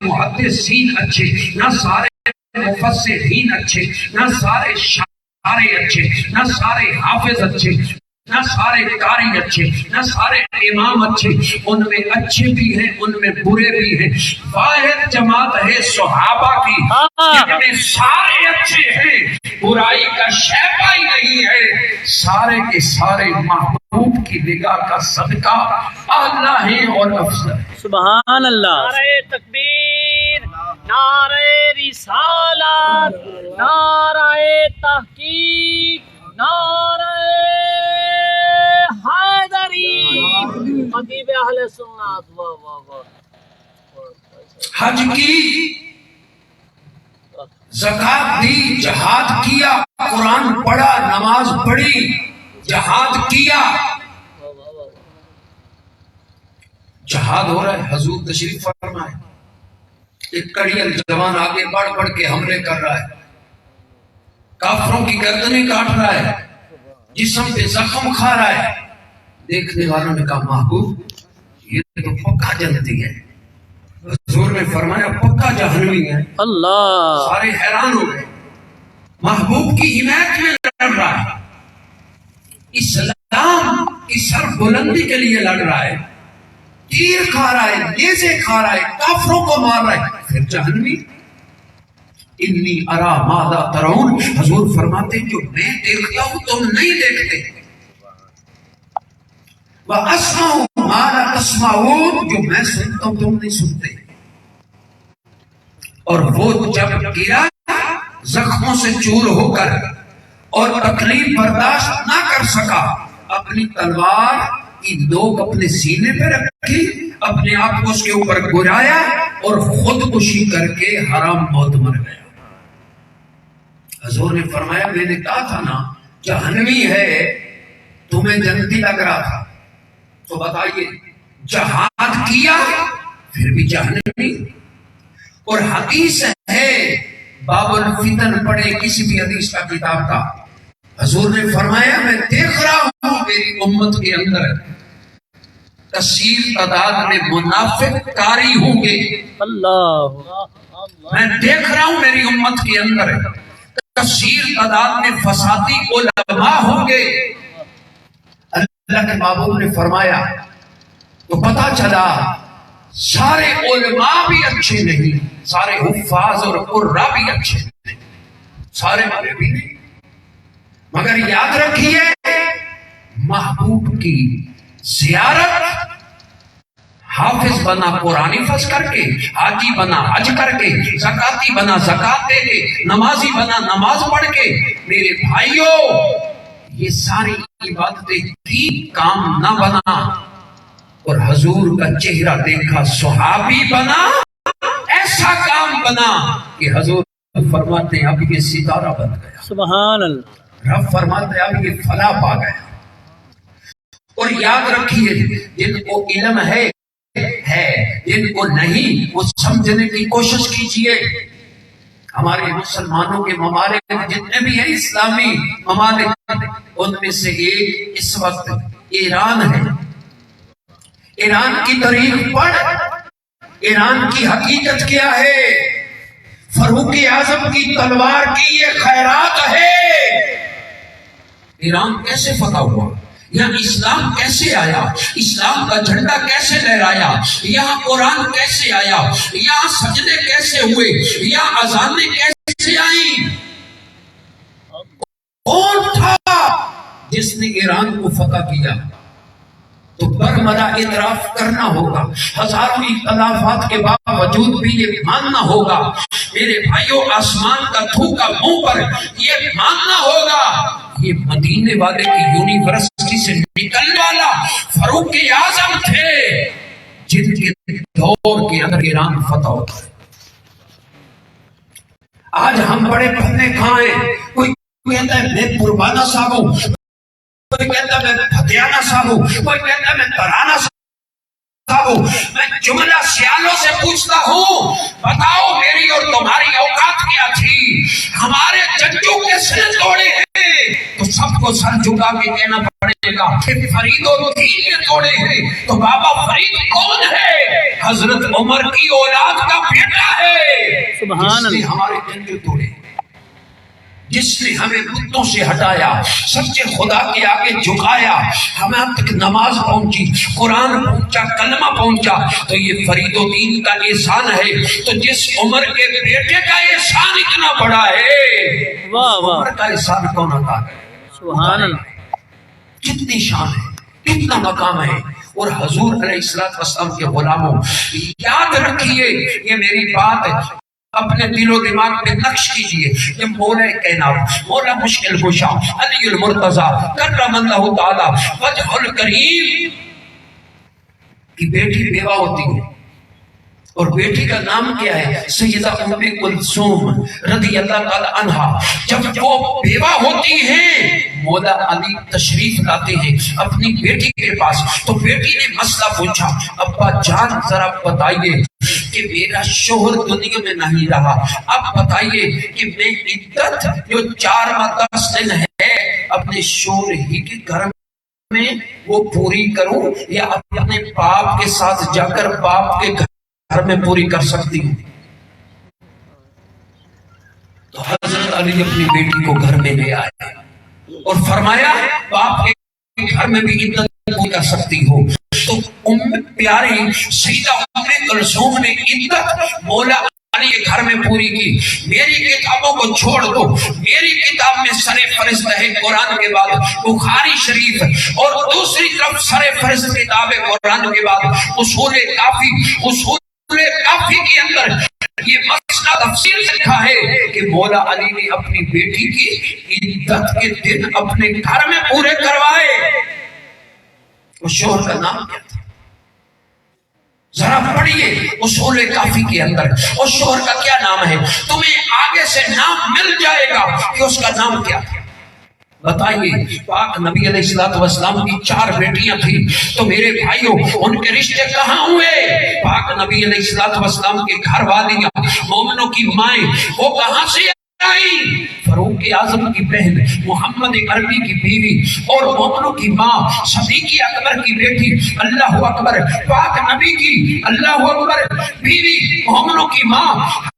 محدثین اچھے، نہ سارے مفسرین اچھے، نہ سارے شاعر اچھے، نہ سارے حافظ اچھے، نہ سارے قاری اچھے، نہ سارے امام اچھے، ان میں اچھے بھی ہیں، ان میں برے بھی ہیں۔ واحد جماعت ہے صحابہ کی جن میں سارے اچھے ہیں، برائی کا شیبہ ہی نہیں ہے، سارے کے سارے محبوب کی نگاہ کا صدقہ اعلیٰ ہیں اور افضل ہیں۔ سبحان اللہ۔ نعرہ تکبیر، نعرہ رسالت، نعرہ تحقیق، نعرہ حیدری، خطیب اہل سنت۔ واہ واہ واہ۔ حج کی، زکات دی، جہاد کیا، قرآن پڑھا، نماز پڑھی، جہاد کیا، جہاد ہو رہا ہے، حضور تشریف فرما ہے، ایک کڑیل جوان آگے بڑھ بڑھ کے حملے کر رہا ہے، کافروں کی گردنیں کاٹ رہا ہے، جسم پہ زخم کھا رہا ہے۔ دیکھنے والوں نے کہا محبوب یہ تو پکا جنتی ہے۔ حضور نے فرمایا پکا جہنمی ہے۔ اللہ، سارے حیران ہو گئے، محبوب کی حمایت میں لڑ رہا ہے، اسلام کی سر بلندی کے لیے لڑ رہا ہے، تیر کھا رہا ہے، نیزے کھا رہا ہے، کافروں کو مار رہا ہے، پھر جہنمی۔ انی ارا ما لا ترون، حضور فرماتے جو میں دیکھتا ہوں تم نہیں دیکھتے، وَأَسْمَعُ مَا لَا تَسْمَعُونَ، جو میں سنتا ہوں تم نہیں سنتے۔ اور وہ جب گرا زخموں سے چور ہو کر اور تکلیف برداشت نہ کر سکا، اپنی تلوار کی نوک اپنے سینے پہ رکھی، اپنے آپ کو اس کے اوپر گرایا اور خودکشی کر کے حرام موت مر گیا۔ حضور نے فرمایا میں نے کہا تھا نا جہنمی ہے، تمہیں جنتی لگ رہا تھا، تو بتائیے جہاد کیا پھر بھی جہنمی۔ اور حدیث ہے، باب الفتن پڑھے کسی بھی حدیث کا کتاب کا، حضور نے فرمایا میں دیکھ رہا ہوں میری امت کے اندر کثیر تعداد میں منافق کاری ہوں گے۔ اللہ، میں دیکھ رہا ہوں میری امت کے اندر کثیر تعداد میں فسادی علماء ہوں گے۔ اللہ کے محبوب نے فرمایا تو پتا چلا سارے علماء بھی اچھے نہیں، سارے حفاظ اور قراء بھی اچھے نہیں، سارے والے بھی نہیں، مگر یاد رکھیے محبوب کی زیارت، حافظ بنا قرآن حفظ کر کے، حاجی بنا حج کر کے، زکاتی بنا زکات دے کے، نمازی بنا نماز پڑھ کے، میرے بھائیوں یہ ساری عبادتیں کی کام نہ بنا اور حضور کا چہرہ دیکھا صحابی بنا، ایسا کام بنا کہ حضور فرماتے ہیں اب یہ ستارہ بن گیا، سبحان اللہ۔ رب فرماتے ہیں اب یہ فلاح پا گیا۔ اور یاد رکھیے جن کو علم ہے جن کو نہیں وہ سمجھنے کی کوشش کیجئے۔ ہمارے مسلمانوں کے ممالک جتنے بھی ہیں اسلامی ممالک، ان میں سے ایک اس وقت ایران ہے۔ ایران کی تاریخ پڑھ، ایران کی حقیقت کیا ہے؟ فاروق اعظم کی تلوار کی یہ خیرات ہے۔ ایران کیسے فتح ہوا؟ یہاں اسلام کیسے آیا؟ اسلام کا جھنڈا کیسے لہرایا؟ یہاں قرآن کیسے آیا؟ یہاں سجدے کیسے ہوئے؟ یہاں اذانیں کیسے آئیں؟ کون تھا جس نے ایران کو فتح کیا؟ تو برملا اعتراف کرنا ہوگا، ہزاروں اختلافات کے باوجود بھی یہ ماننا ہوگا میرے بھائیوں، آسمان کا تھوکا منہ پر یہ ماننا ہوگا یہ مدینے والے کی یونیورسٹی سے نکلنے والا فاروق اعظم تھے جن کے دور کے اندر ایران فتح ہوتا ہے۔ آج ہم بڑے پھلے کھائیں، کوئی کہتا ہے میں قربانہ صاحب ہوں، کوئی کہتا ہے میں پھتیانہ صاحب ہوں، کوئی کہتا ہے میں ترانہ صاحب ہوں۔ میں جملہ سیالوں سے پوچھتا ہوں بتاؤ میری اور تمہاری اوقات کیا تھی؟ ہمارے ججوں کے سر توڑے ہیں، تو سب کو سر جھکا کے کہنا پڑے گا کہ فرید الدین نے توڑے ہیں. تو بابا فرید کون ہے؟ حضرت عمر کی اولاد کا بیٹا ہے، سبحان جس نے اللہ. ہمارے جنجو توڑے، جس نے ہمیں بتوں سے ہٹایا، سچے خدا کے آگے جھکایا، ہمیں تک نماز پہنچی، قرآن پہنچا، کلمہ پہنچا. تو یہ فرید الدین کا احسان ہے. تو جس عمر کے بیٹے کا احسان اتنا بڑا ہے، واہ واہ. عمر کا احسان کون عطا کرے؟ سبحان اللہ. کتنی شان ہے، کتنا مقام ہے. اور حضور علیہ السلام کے غلاموں، یاد رکھیے یہ میری بات اپنے دل و دماغ میں نقش کیجئے. یہ مولا کائنات، مولا مشکل کشا، علی المرتضی کرم اللہ تعالی وجہ الکریم کی بیٹی بیوہ ہوتی ہے، اور بیٹی کا نام کیا ہے؟ سیدہ ام کلثوم رضی اللہ تعالی عنہا. جب وہ بیوہ ہوتی ہیں، مولا علی تشریف لاتے ہیں اپنی بیٹی کے پاس. تو بیٹی نے مسئلہ پوچھا، ابا جان ذرا بتائیے کہ میرا شوہر دنیا میں نہیں رہا، اب بتائیے کہ میں عدت جو 4 ماہ 10 دن ہے اپنے شوہر ہی کے گھر میں وہ پوری کروں، یا اپنے باپ کے ساتھ جا کر باپ کے گھر میں پوری کر سکتی ہوں؟ تو حضرت علی اپنی بیٹی کو گھر میں لے آئے اور فرمایا باپ کے گھر میں بھی عدت پوری کر سکتی ہو. تو پیاری سیدہ ام کلثوم نے عدت مولا علی کے گھر میں پوری کی. میری کتابوں کو چھوڑ دو، میری کتاب میں سر فہرست ہے قرآن کے بعد بخاری شریف، اور دوسری طرف سر فہرست کتاب قرآن کے بعد اصول کافی. اصول کافی کے اندر یہ مسئلہ تفصیل سے لکھا ہے کہ مولا علی نے اپنی بیٹی کی عدت کے دن اپنے گھر میں پورے کروائے. اس شوہر کا نام کیا تھا؟ ذرا پڑھیے اصول کافی کے اندر اس شوہر کا کیا نام ہے. تمہیں آگے سے نام مل جائے گا کہ اس کا نام کیا تھا. بتائیے پاک نبی علیہ السلام کی 4 بیٹیاں تھیں. تو میرے بھائیوں ان کے رشتے کہاں ہوئے؟ پاک نبی علیہ السلام کے گھر والیاں، مومنوں کی مائیں، وہ کہاں سے آئی؟ فاروق اعظم کی بہن، محمد عربی کی بیوی، اور مومنوں کی ماں صدیق اکبر کی بیٹی، اللہ اکبر، پاک نبی کی اللہ اکبر بیوی، مومنوں کی ماں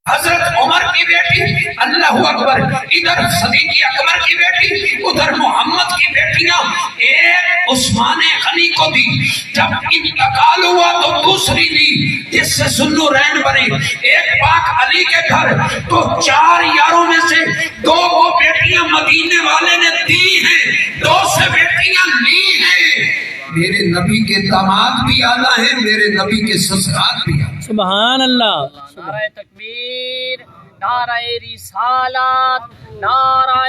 حضرت عمر کی بیٹی، اللہ اکبر، ادھر صدیق اکبر کی بیٹی، ادھر محمد کی بیٹیاں. ایک عثمان غنی کو دی، جب انتقال ہوا تو دوسری دی جس سے ذوالنورین بنے. ایک پاک علی کے گھر تو 4 یاروں میں سے 2 کو بیٹیاں مدینے والے نے دی ہیں، 2 سے بیٹیاں لی ہیں. میرے نبی کے داماد بھی اعلیٰ ہیں، میرے نبی کے سسرال بھی اعلیٰ. سبحان اللہ. نعرہ تکبیر، نعرہ رسالت، نعرہ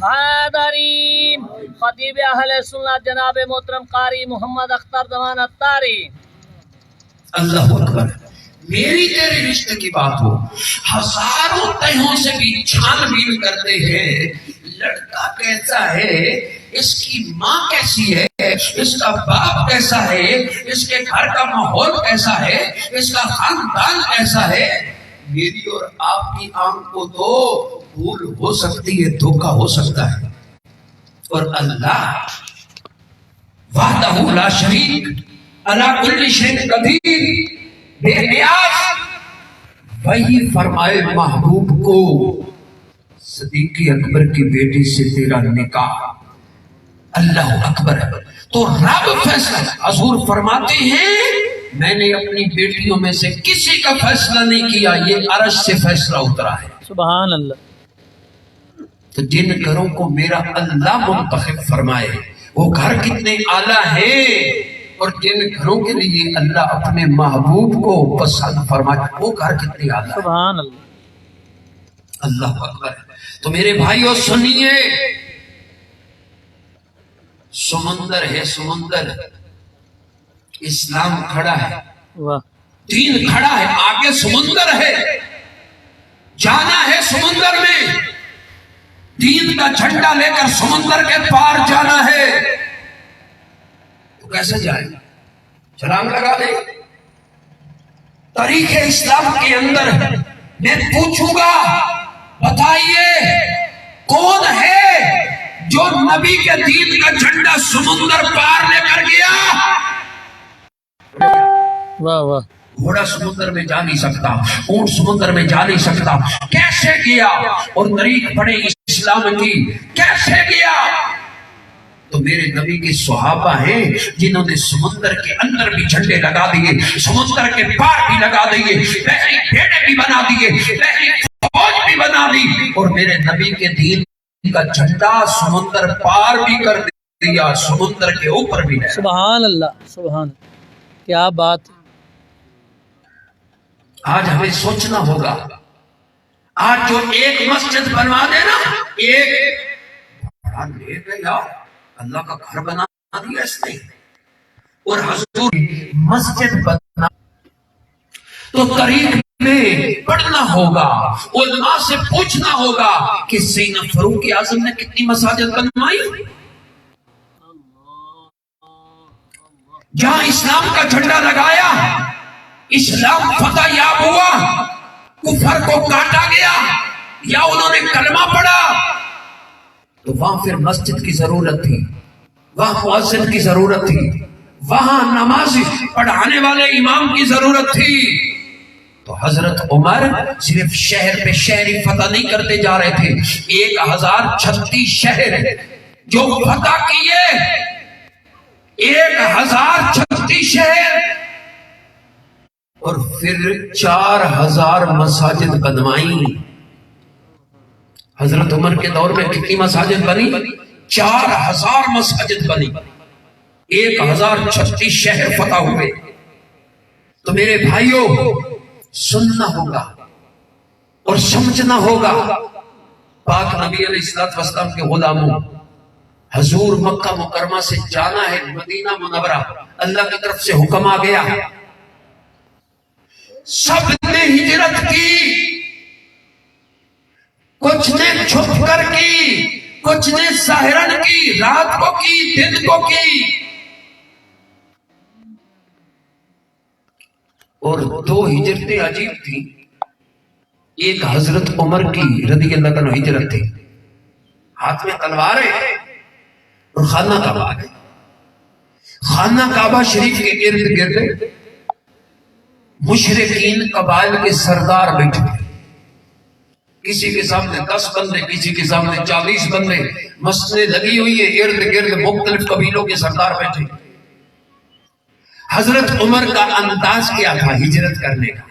حیدری. خطیب اہل سنت جناب محترم قاری محمد اختر زمان اتاری. اللہ اکبر. میری تیرے رشتے کی بات ہو، ہزاروں تہوں سے بھی چھان بین کرتے ہیں. لڑکا کیسا ہے، اس کی ماں کیسی ہے، اس کا باپ کیسا ہے، اس کے گھر کا ماحول کیسا ہے، اس کا خاندان کیسا ہے. میری اور آپ کی آنکھ کو تو بھول ہو سکتی ہے، دھوکہ ہو سکتا ہے، اور اللہ وحدہ لا شریک علی کل شیء قدیر بے نیاز، وہی فرمائے محبوب کو صدیق اکبر کی بیٹی سے تیرا نکاح. اللہ اکبر. تو رب فیصلہ، حضور فرماتے ہیں میں نے اپنی بیٹیوں میں سے کسی کا فیصلہ نہیں کیا، یہ عرش سے فیصلہ اترا ہے. سبحان اللہ. تو جن گھروں کو میرا اللہ منتخب فرمائے وہ گھر کتنے اعلیٰ ہیں، اور جن گھروں کے لیے اللہ اپنے محبوب کو پسند فرمائے وہ گھر کتنے اعلیٰ ہیں. سبحان اللہ. اللہ اکبر. تو میرے بھائیوں سنیے، سمندر ہے، سمندر، اسلام کھڑا ہے، واہ. دین کھڑا ہے، آگے سمندر ہے، جانا ہے سمندر میں، دین کا جھنڈا لے کر سمندر کے پار جانا ہے. تو کیسے جائیں؟ چھلانگ لگا دیں؟ تاریخ اسلام کے اندر میں پوچھوں گا بتائیے کون ہے جو جو نبی کے دین کا جھنڈا سمندر پار لے کر گیا، واہ واہ، گھوڑا سمندر میں جا نہیں سکتا، اونٹ سمندر میں جا نہیں سکتا، کیسے گیا؟ اور طریق پڑے اسلام کی، کیسے گیا؟ تو میرے نبی کے صحابہ ہیں جنہوں نے سمندر کے اندر بھی جھنڈے لگا دیے، سمندر کے پار بھی لگا دیے، پہلی بیڑے بھی بنا دیے، پہلی فوج بھی بنا دی، اور میرے نبی کے دین کا جھنڈا سمندر پار بھی کر دیا، سمندر کے اوپر بھی ہے۔ سبحان اللہ، سبحان اللہ، کیا بات ہے۔ آج ہمیں سوچنا ہوگا، آج جو ایک مسجد بنوا دے نا، ایک بڑا لے گیا، اللہ کا گھر بنا دیا اس نے، اور حضور مسجد بنا تو طریق میں پڑھنا ہوگا، علماء سے پوچھنا ہوگا کہ سیدنا فاروق اعظم نے کتنی مساجد بنوائی؟ جہاں اسلام کا جھنڈا لگایا، اسلام فتح یاب ہوا، کفر کو کاٹا گیا یا انہوں نے کلمہ پڑھا، تو وہاں پھر مسجد کی ضرورت تھی، وہاں مؤذن کی ضرورت تھی، وہاں نماز پڑھانے والے امام کی ضرورت تھی۔ تو حضرت عمر صرف شہر پہ شہری فتح نہیں کرتے جا رہے تھے، 1036 شہر جو فتح کیے، 1036 شہر، اور پھر 4000 مساجد بنوائیں۔ حضرت عمر کے دور میں کتنی مساجد بنی؟ 4000 مساجد بنی، 1036 شہر فتح ہوئے۔ تو میرے بھائیوں، سننا ہوگا اور سمجھنا ہوگا، پاک نبی علیہ الصلوۃ والسلام کے غلاموں، حضور مکہ مکرمہ سے جانا ہے مدینہ منورہ، اللہ کی طرف سے حکم آ گیا، سب نے ہجرت کی، کچھ نے چھپ کر کی، کچھ نے ظاہراً کی، رات کو کی، دن کو کی، اور 2 ہجرتیں عجیب تھیں۔ ایک حضرت عمر کی رضی اللہ عنہ ہجرت تھی، ہاتھ میں تلواریں اور خانہ کعبہ ہے، خانہ کعبہ شریف کے ارد گرد مشرکین قبائل کے سردار بیٹھے، کسی کے سامنے 10 بندے، کسی کے سامنے 40 بندے، مسجدیں لگی ہوئی ہیں، ارد گرد مختلف قبیلوں کے سردار بیٹھے۔ حضرت عمر کا انداز کیا تھا ہجرت کرنے کا؟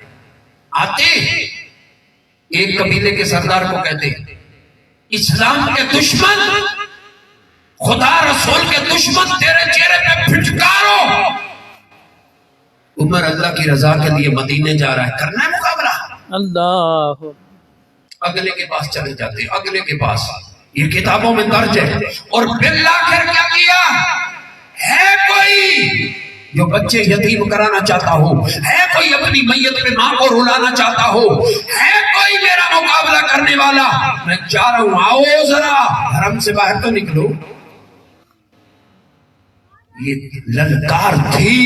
آتے ایک قبیلے کے سردار کو کہتے، اسلام کے دشمن، خدا رسول کے دشمن تیرے چہرے پہ پھٹکارو۔ عمر اللہ کی رضا کے لیے مدینے جا رہا ہے، کرنا ہے مقابلہ، اللہ، اگلے کے پاس چلے جاتے، اگلے کے پاس، یہ کتابوں میں درج ہے۔ اور بالآخر کیا کیا؟ ہے کوئی جو بچے یتیم کرانا چاہتا ہو، ہے کوئی اپنی میت پہ ماں کو رلانا چاہتا ہو، ہے کوئی میرا مقابلہ کرنے والا؟ میں جا رہا ہوں، آؤ ذرا حرم سے باہر تو نکلو۔ یہ للکار تھی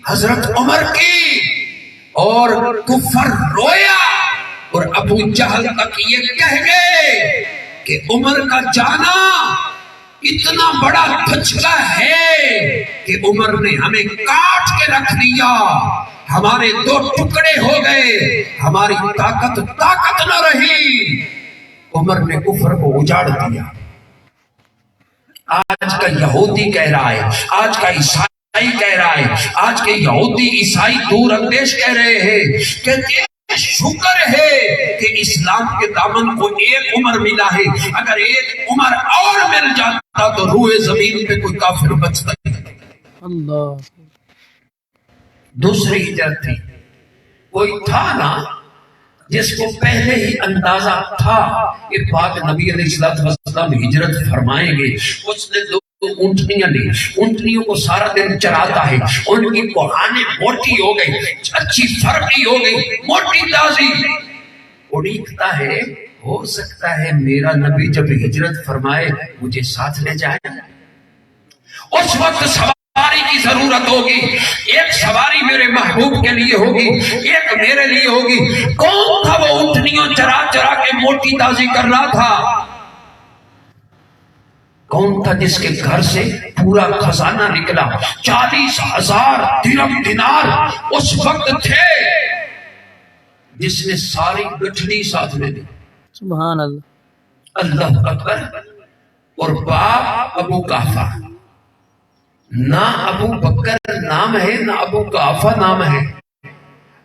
حضرت عمر کی، اور کفر رویا، اور ابو جہل تک یہ کہہ گئے کہ عمر کا جانا اتنا بڑا دھچکا ہے کہ عمر نے ہمیں کاٹ کے رکھ دیا، ہمارے 2 ٹکڑے ہو گئے، ہماری طاقت نہ رہی، عمر نے کفر کو اجاڑ دیا۔ آج کا یہودی کہہ رہا ہے، آج کا عیسائی کہہ رہا ہے، آج کے یہودی عیسائی دور اندیش کہہ رہے ہیں کہ شکر ہے کہ اسلام کے دامن کو ایک عمر ملا ہے، اگر ایک عمر اور مل جاتا تو روح زمین پہ کوئی کافر بچتا نہیں۔ اللہ، دوسری ہجرت تھی، کوئی تھا نا جس کو پہلے ہی اندازہ تھا کہ پاک نبی علیہ الصلوۃ والسلام ہجرت فرمائیں گے، اس نے 2 اونٹنیاں لی، اونٹنیوں کو سارا دن چراتا ہے، ان کی کوہانے موٹی ہو گئی، اچھی فرقی ہو گئی، موٹی تازی، اڑیکتا ہے، ہو سکتا ہے میرا نبی جب ہجرت فرمائے مجھے ساتھ لے جائے۔ اس وقت سواری کی ضرورت ہوگی، ایک سواری میرے محبوب کے لیے ہوگی، ایک میرے لیے ہوگی۔ کون تھا وہ اونٹنیوں چرا چرا کے موٹی تازی کر رہا تھا؟ کون تھا جس کے گھر سے پورا خزانہ نکلا؟ 40,000 درہم دینار اس وقت تھے، جس نے ساری گٹھڑی ساتھ میں دی۔ سبحان اللہ، اللہ اکبر۔ اور باپ ابو قحافہ، نہ ابو بکر نام ہے نہ ابو قحافہ نام ہے،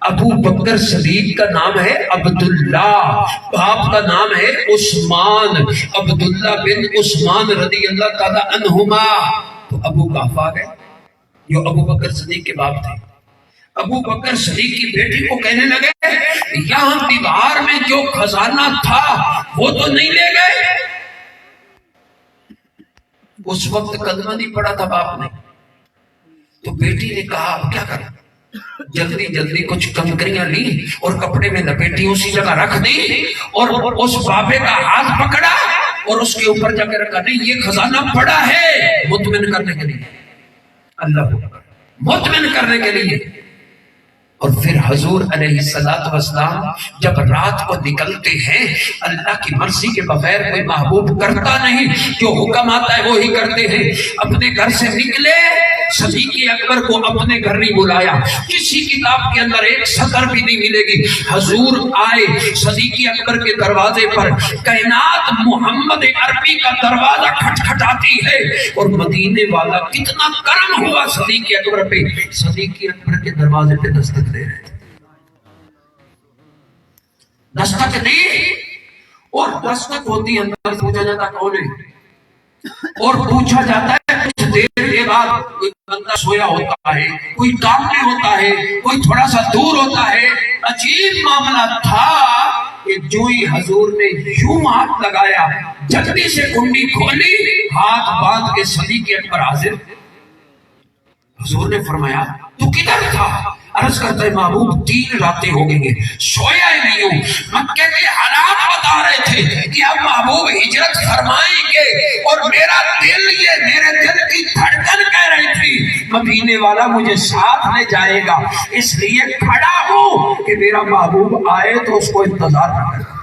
ابو بکر صدیق کا نام ہے عبداللہ، باپ کا نام ہے عثمان، عبداللہ بن عثمان رضی اللہ تعالی عنہما۔ تو ابو قحافہ گئے جو ابو بکر صدیق کے باپ تھے، ابو بکر صدیق کی بیٹی کو کہنے لگے یہاں دیوار میں جو خزانہ تھا وہ تو نہیں لے گئے؟ اس وقت کلمہ نہیں پڑا تھا باپ نے، تو بیٹی نے کہا اب کیا کریں؟ جلدی جلدی کچھ کنکریاں لی اور کپڑے میں لپیٹی، اسی جگہ رکھ دی، اور اس بابے کا ہاتھ پکڑا اور اس کے اوپر جا کے رکھا، نہیں یہ خزانہ پڑا ہے مطمئن کرنے کے لیے، اللہ مطمئن کرنے کے لیے۔ اور پھر حضور علیہ السلام جب رات کو نکلتے ہیں، اللہ کی مرضی کے بغیر کوئی محبوب کرتا نہیں، جو حکم آتا ہے وہی کرتے ہیں۔ اپنے گھر سے نکلے، صدیق اکبر کو اپنے گھر نہیں بلایا، کسی کتاب کے اندر ایک سطر بھی نہیں ملے گی۔ حضور آئے صدیق اکبر کے دروازے پر، کائنات محمد عربی کا دروازہ کھٹکھٹاتی ہے، اور مدینے والا کتنا کرم ہوا صدیق اکبر پہ، صدیق اکبر کے دروازے پہ دستک دے رہے تھے، دستک دی، اور دستک ہوتی ہے اندر پوچھا جاتا کون ہے، اور پوچھا جاتا ہے کچھ دیر کے بعد کوئی بندہ سویا ہوتا ہے، کوئی کام میں ہوتا ہے، کوئی تھوڑا سا دور ہوتا ہے۔ عجیب معاملہ تھا کہ جو ہی حضور نے یوں ہاتھ لگایا، جلدی سے کنڈی کھولی، ہاتھ باندھ کے صدیق اکبر حاضر۔ حضور نے فرمایا تو کدھر تھا؟ عرض کرتا ہے محبوب 3 راتیں ہو گئی ہیں، سویا ہی نہیں ہوں۔ مکہ کے حالات بتا رہے تھے کہ اب محبوب ہجرت فرمائیں گے، اور میرا دل، یہ میرے دل کی دھڑکن کہہ رہی تھی مدینے والا مجھے ساتھ لے جائے گا، اس لیے کھڑا ہوں کہ میرا محبوب آئے تو اس کو انتظار نہ کرے۔